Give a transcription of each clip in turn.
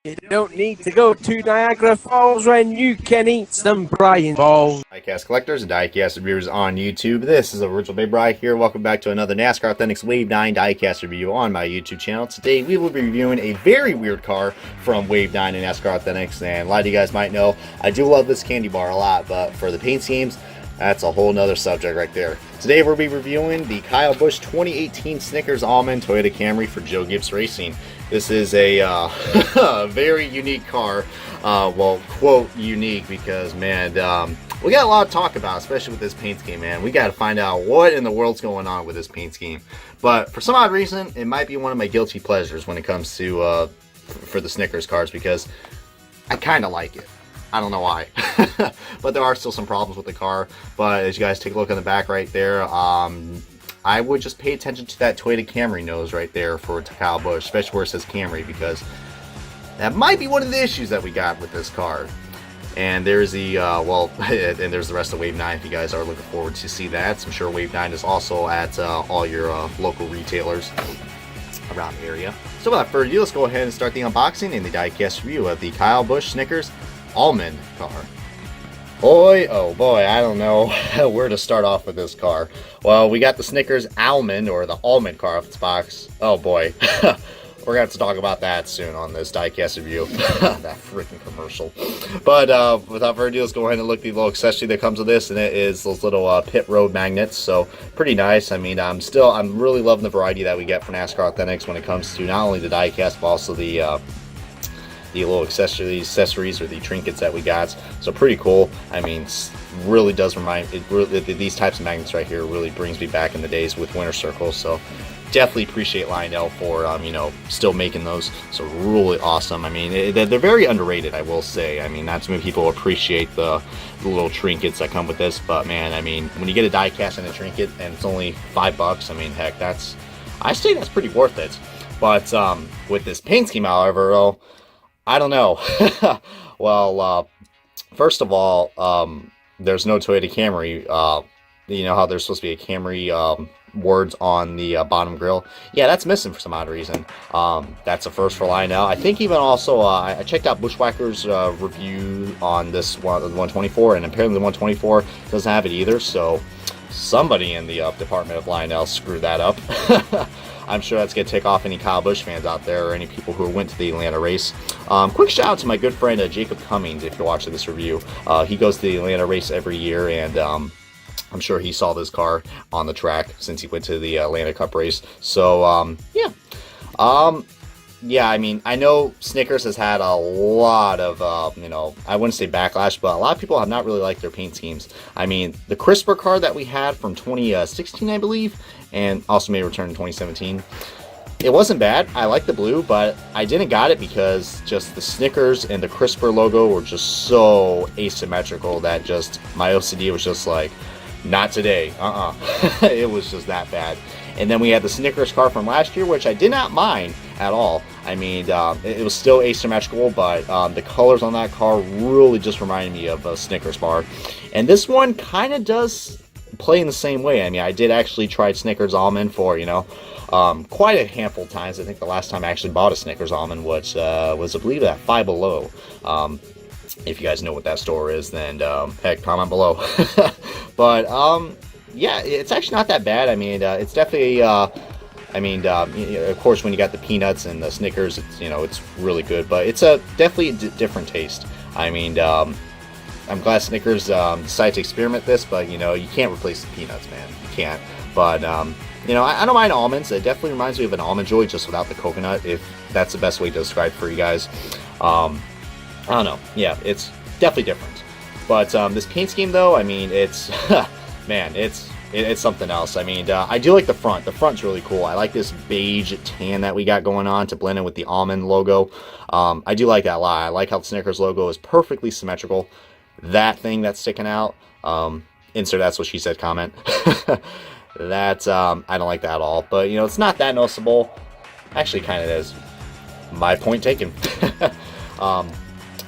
You don't need to go to Niagara Falls when you can eat some Brian Balls. Diecast collectors and diecast reviewers on YouTube. This is Original Big Bri here. Welcome back to another NASCAR Authentics Wave 9 diecast review on my YouTube channel. Today we will be reviewing a very weird car from Wave 9 and NASCAR Authentics. And a lot of you guys might know I do love this candy bar a lot, but for the paint schemes, that's a whole nother subject right there. Today we'll be reviewing the Kyle Busch 2018 Snickers Almond Toyota Camry for Joe Gibbs Racing. This is a very unique car. Well, quote unique because, man, we got a lot to talk about, especially with this paint scheme, man. We got to find out what in the world's going on with this paint scheme. But for some odd reason, it might be one of my guilty pleasures when it comes to for the Snickers cars because I kind of like it. I don't know why, but there are still some problems with the car. But as you guys take a look on the back right there, I would just pay attention to that Toyota Camry nose right there for Kyle Busch, especially where it says Camry, because that might be one of the issues that we got with this car. And there's the, well, and there's the rest of Wave 9 if you guys are looking forward to see that. I'm sure Wave 9 is also at all your local retailers around the area. So without further ado, let's go ahead and start the unboxing and the diecast review of the Kyle Busch Snickers Almond car. Boy, oh boy, I don't know where to start off with this car. Well, we got the Snickers Almond, or the Almond car off its box. Oh boy, we're gonna have to talk about that soon on this diecast review. That freaking commercial. But without further ado, let's go ahead and look at the little accessory that comes with this, and it is those little pit road magnets. So pretty nice. I mean, I'm really loving the variety that we get from NASCAR Authentics when it comes to not only the diecast but also the little accessories or the trinkets that we got. So pretty cool. I mean, really does remind it. Really, these types of magnets right here really brings me back in the days with Winter Circle. So definitely appreciate Lionel for you know, still making those. So really awesome. I mean, they're very underrated, I will say. I mean, not too many people appreciate the little trinkets that come with this, but man, I mean, when you get a die cast and a trinket and it's only $5, I mean, heck, I say that's pretty worth it. But with this paint scheme, however, I don't know. Well, first of all, there's no Toyota Camry. You know how there's supposed to be a Camry words on the bottom grille? Yeah, that's missing for some odd reason. That's a first for Lionel. I think even also, I checked out Bushwhacker's review on this one, the 124, and apparently the 124 doesn't have it either. So somebody in the department of Lionel screwed that up. I'm sure that's going to tick off any Kyle Busch fans out there or any people who went to the Atlanta race. Quick shout out to my good friend Jacob Cummings if you're watching this review. He goes to the Atlanta race every year, and I'm sure he saw this car on the track since he went to the Atlanta Cup race. So, yeah. Yeah, I mean, I know Snickers has had a lot of, you know, I wouldn't say backlash, but a lot of people have not really liked their paint schemes. I mean, the CRISPR car that we had from 2016, I believe, and also may return in 2017, it wasn't bad. I like the blue, but I didn't got it because just the Snickers and the CRISPR logo were just so asymmetrical that just my OCD was just like, not today. It was just that bad. And then we had the Snickers car from last year, which I did not mind at all. I mean, it was still asymmetrical, but the colors on that car really just reminded me of a Snickers bar. And this one kind of does play in the same way. I mean, I did actually try Snickers Almond for, you know, quite a handful of times. I think the last time I actually bought a Snickers Almond was I believe, at Five Below. If you guys know what that store is, then heck, comment below. But yeah, it's actually not that bad. I mean, it's definitely, I mean, of course, when you got the peanuts and the Snickers, it's, you know, it's really good. But it's definitely a different taste. I mean, I'm glad Snickers decided to experiment this, but, you know, you can't replace the peanuts, man. You can't. But, you know, I don't mind almonds. It definitely reminds me of an Almond Joy, just without the coconut, if that's the best way to describe it for you guys. I don't know. Yeah, it's definitely different. But this paint scheme, though, I mean, it's, man, it's something else. I mean, I do like the front. The front's really cool. I like this beige tan that we got going on to blend in with the almond logo. I do like that a lot. I like how the Snickers logo is perfectly symmetrical. That thing that's sticking out, insert that's what she said comment. That, I don't like that at all. But, you know, it's not that noticeable. Actually, kind of is. My point taken.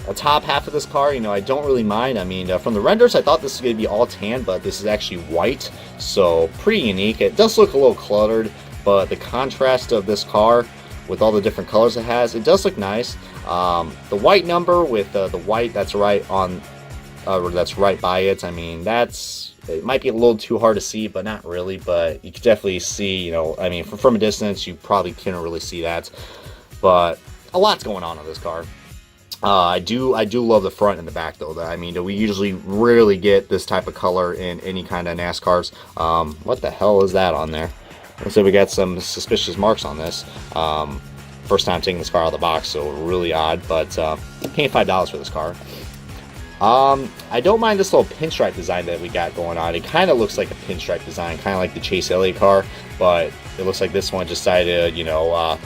The top half of this car, you know, I don't really mind. I mean, from the renders, I thought this was going to be all tan, but this is actually white, so pretty unique. It does look a little cluttered, but the contrast of this car with all the different colors it has, it does look nice. The white number with the white that's right on, that's right by it. I mean, it might be a little too hard to see, but not really. But you can definitely see, you know, I mean, from a distance, you probably can't really see that. But a lot's going on this car. I do love the front and the back though. I mean, we usually rarely get this type of color in any kind of NASCARs. What the hell is that on there? Looks like we got some suspicious marks on this. First time taking this car out of the box, so really odd. But paying $5 for this car. I don't mind this little pinstripe design that we got going on. It kind of looks like a pinstripe design, kind of like the Chase Elliott car, but it looks like this one decided, you know,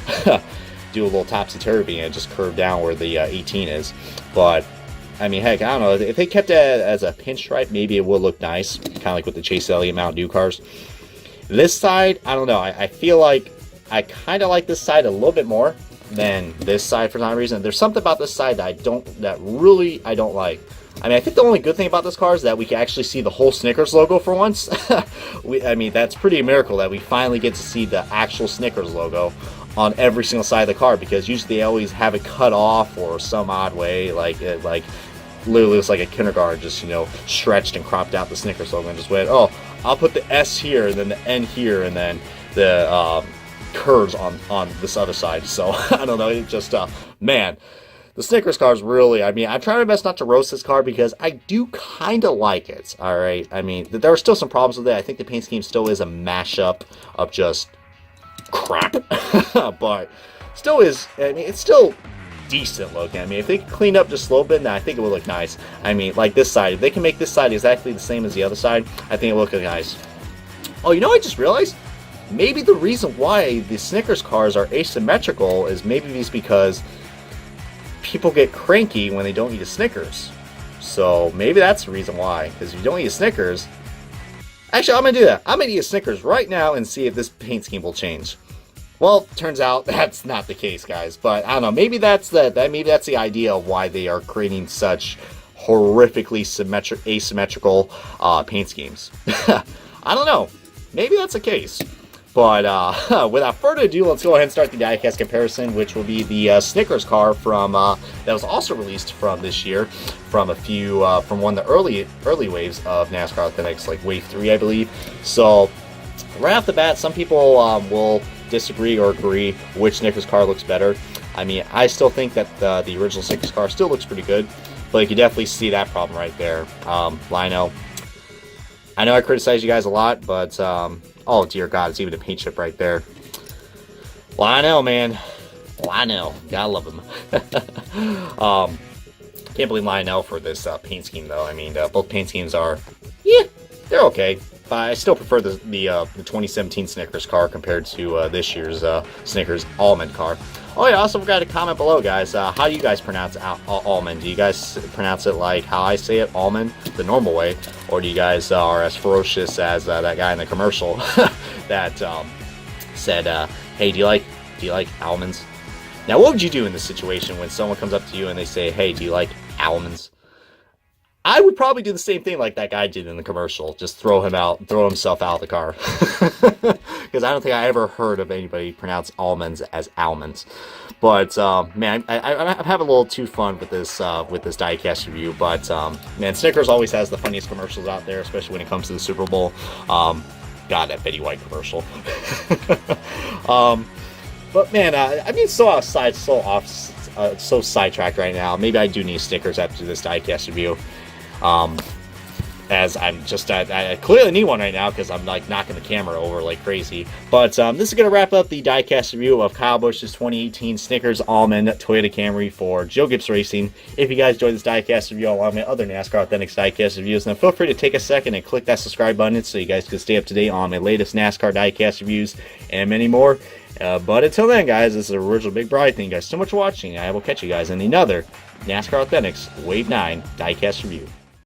do a little topsy-turvy and just curve down where the 18 is. But I mean, heck, I don't know, if they kept it as a pinstripe, maybe it would look nice, kind of like with the Chase Elliott Mountain Dew cars. This side, I don't know, I feel like I kind of like this side a little bit more than this side for some reason. There's something about this side that I don't like. I mean, I think the only good thing about this car is that we can actually see the whole Snickers logo for once. I mean, that's pretty a miracle that we finally get to see the actual Snickers logo on every single side of the car, because usually they always have it cut off or some odd way, like it literally looks like a kindergarten just, you know, stretched and cropped out the Snickers logo and just went, oh, I'll put the S here and then the N here and then the curves on this other side. So I don't know, it just man, the Snickers cars really, I mean, I'm trying my best not to roast this car because I do kind of like it. All right, I mean, there are still some problems with it. I think the paint scheme still is a mashup of just crap, but still is, I mean, it's still decent looking. I mean, if they could clean up just a little bit, then I think it would look nice. I mean, like this side, if they can make this side exactly the same as the other side, I think it would look nice. Oh, you know what I just realized? Maybe the reason why the Snickers cars are asymmetrical is maybe it's because people get cranky when they don't eat a Snickers. So maybe that's the reason why, because if you don't eat a Snickers, actually, I'm going to do that. I'm going to eat a Snickers right now and see if this paint scheme will change. Well, turns out that's not the case, guys. But I don't know. Maybe that's maybe that's the idea of why they are creating such horrifically asymmetrical paint schemes. I don't know. Maybe that's the case. But without further ado, let's go ahead and start the diecast comparison, which will be the Snickers car from that was also released from this year, from a few from one of the early waves of NASCAR Authentics, like Wave 3, I believe. So right off the bat, some people will disagree or agree which Snickers car looks better. I mean, I still think that the original Snickers car still looks pretty good, but you can definitely see that problem right there. Lionel, I know I criticize you guys a lot, but oh dear God, it's even a paint chip right there. Lionel, man. Lionel. Gotta love him. Can't blame Lionel for this paint scheme, though. I mean, both paint schemes are, yeah, they're okay. But I still prefer the 2017 Snickers car compared to this year's Snickers Almond car. Oh yeah, also forgot to comment below, guys. How do you guys pronounce almond? Do you guys pronounce it like how I say it, almond, the normal way, or do you guys are as ferocious as that guy in the commercial that said, "Hey, do you like almonds?" Now, what would you do in this situation when someone comes up to you and they say, "Hey, do you like almonds?" I would probably do the same thing like that guy did in the commercial. Just throw himself out of the car. Because I don't think I ever heard of anybody pronounce almonds as almonds. But, man, I'm having a little too fun with this diecast review. But, man, Snickers always has the funniest commercials out there, especially when it comes to the Super Bowl. God, that Betty White commercial. But, man, I mean, so sidetracked right now. Maybe I do need Snickers after this diecast review. As I'm just, I clearly need one right now because I'm like knocking the camera over like crazy. But this is going to wrap up the diecast review of Kyle Busch's 2018 Snickers Almond Toyota Camry for Joe Gibbs Racing. If you guys enjoyed this diecast review along with other NASCAR Authentics diecast reviews, then feel free to take a second and click that subscribe button so you guys can stay up to date on my latest NASCAR diecast reviews and many more. But until then, guys, this is Original Big Bride. Thank you guys so much for watching. I will catch you guys in another NASCAR Authentics Wave 9 diecast review.